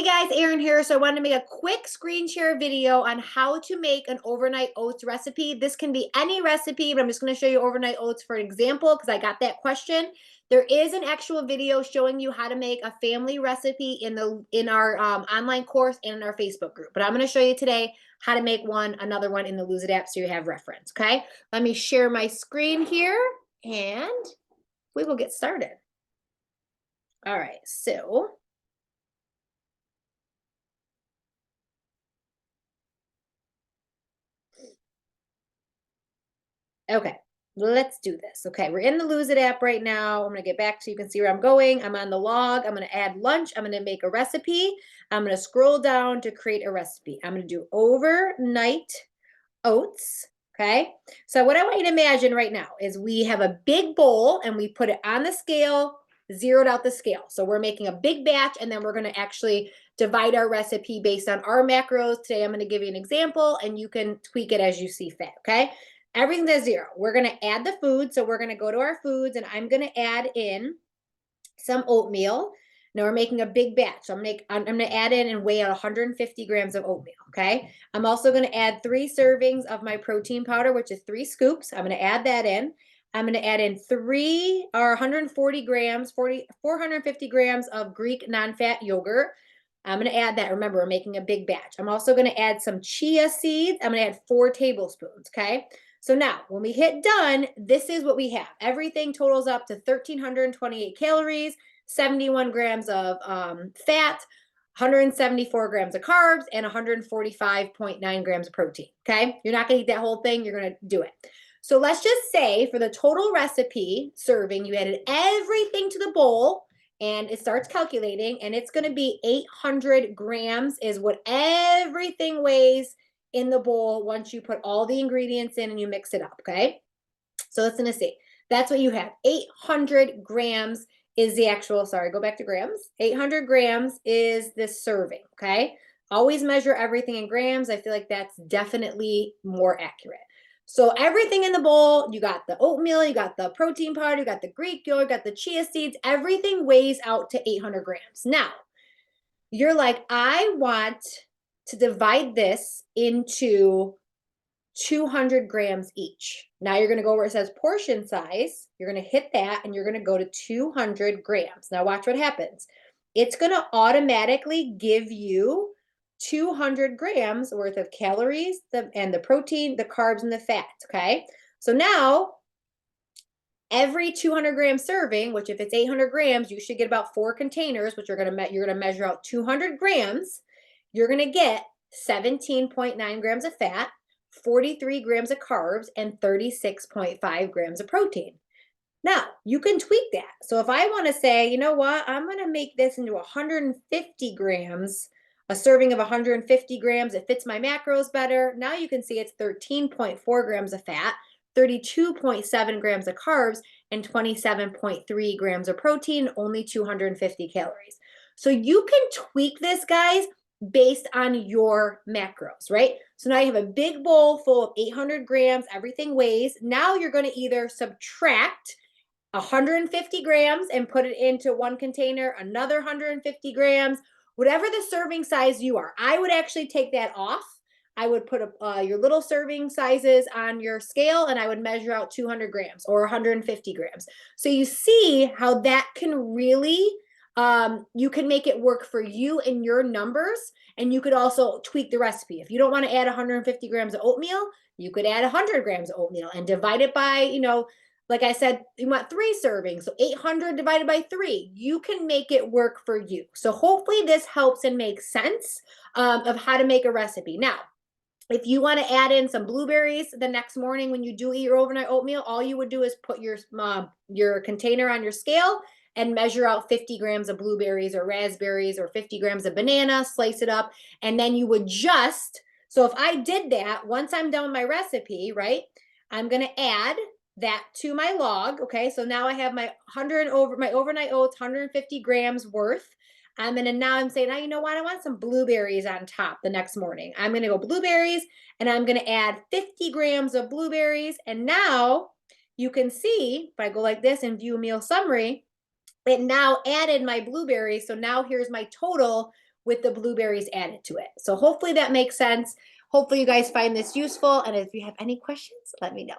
Hey guys, Erin here. So I wanted to make a quick screen share video on how to make an overnight oats recipe. This can be any recipe, but I'm just going to show you overnight oats for an example because I got that question. There is an actual video showing you how to make a family recipe in our online course and in our Facebook group. But I'm going to show you today how to make another one in the Lose It app so you have reference. Okay, let me share my screen here and we will get started. All right, so okay, let's do this. Okay, we're in the Lose It app right now. I'm going to get back so you can see where I'm going. I'm on the log. I'm going to add lunch. I'm going to make a recipe. I'm going to scroll down to create a recipe. I'm going to do overnight oats. Okay, so what I want you to imagine right now is we have a big bowl and we put it on the scale, zeroed out the scale. So we're making a big batch and then we're going to actually divide our recipe based on our macros. Today, I'm going to give you an example and you can tweak it as you see fit. Okay. Everything's at zero. We're going to add the food. So we're going to go to our foods and I'm going to add in some oatmeal. Now we're making a big batch. So I'm going to add in and weigh out 150 grams of oatmeal. Okay. I'm also going to add 3 servings of my protein powder, which is 3 scoops. I'm going to add that in. I'm going to add in 140 grams, 450 grams of Greek non-fat yogurt. I'm going to add that. Remember, we're making a big batch. I'm also going to add some chia seeds. I'm going to add 4 tablespoons. Okay. So now when we hit done, this is what we have. Everything totals up to 1,328 calories, 71 grams of fat, 174 grams of carbs, and 145.9 grams of protein. Okay. You're not going to eat that whole thing. You're going to do it. So let's just say for the total recipe serving, you added everything to the bowl and it starts calculating and it's going to be 800 grams is what everything weighs in the bowl once you put all the ingredients in and you mix it up. Okay. So let's gonna see. That's what you have. 800 grams is the actual, sorry, go back to grams. 800 grams is this serving. Okay. Always measure everything in grams. I feel like that's definitely more accurate. So everything in the bowl, you got the oatmeal, you got the protein powder, you got the Greek yogurt, you got the chia seeds, everything weighs out to 800 grams. Now, you're like, I want to divide this into 200 grams each. Now you're going to go where it says portion size. You're going to hit that and you're going to go to 200 grams. Now watch what happens. It's going to automatically give you 200 grams worth of calories and the protein, the carbs, and the fats. Okay. So now every 200 gram serving, which if it's 800 grams, you should get about 4 containers, which you're going to measure out 200 grams. You're going to get 17.9 grams of fat, 43 grams of carbs, and 36.5 grams of protein. Now, you can tweak that. So if I want to say, you know what, I'm going to make this into 150 grams, a serving of 150 grams, it fits my macros better. Now you can see it's 13.4 grams of fat, 32.7 grams of carbs, and 27.3 grams of protein, only 250 calories. So you can tweak this, guys, based on your macros, right? So now you have a big bowl full of 800 grams, everything weighs. Now you're going to either subtract 150 grams and put it into one container, another 150 grams, whatever the serving size you are. I would actually take that off. I would put your little serving sizes on your scale and I would measure out 200 grams or 150 grams. So you see how that can really, you can make it work for you and your numbers. And you could also tweak the recipe. If you don't want to add 150 grams of oatmeal, you could add 100 grams of oatmeal and divide it by, like I said, you want 3 servings. So 800 divided by 3, you can make it work for you. So hopefully this helps and makes sense of how to make a recipe. Now, if you want to add in some blueberries the next morning when you do eat your overnight oatmeal, all you would do is put your container on your scale and measure out 50 grams of blueberries or raspberries or 50 grams of banana, slice it up, and then you would just, so if I did that, once I'm done with my recipe, right, I'm going to add that to my log. Okay, so now I have my my overnight oats, 150 grams worth. And now I'm saying, you know what? I want some blueberries on top the next morning. I'm going to go blueberries and I'm going to add 50 grams of blueberries. And now you can see if I go like this and view meal summary, it now added my blueberries. So now here's my total with the blueberries added to it. So hopefully that makes sense. Hopefully you guys find this useful. And if you have any questions, let me know.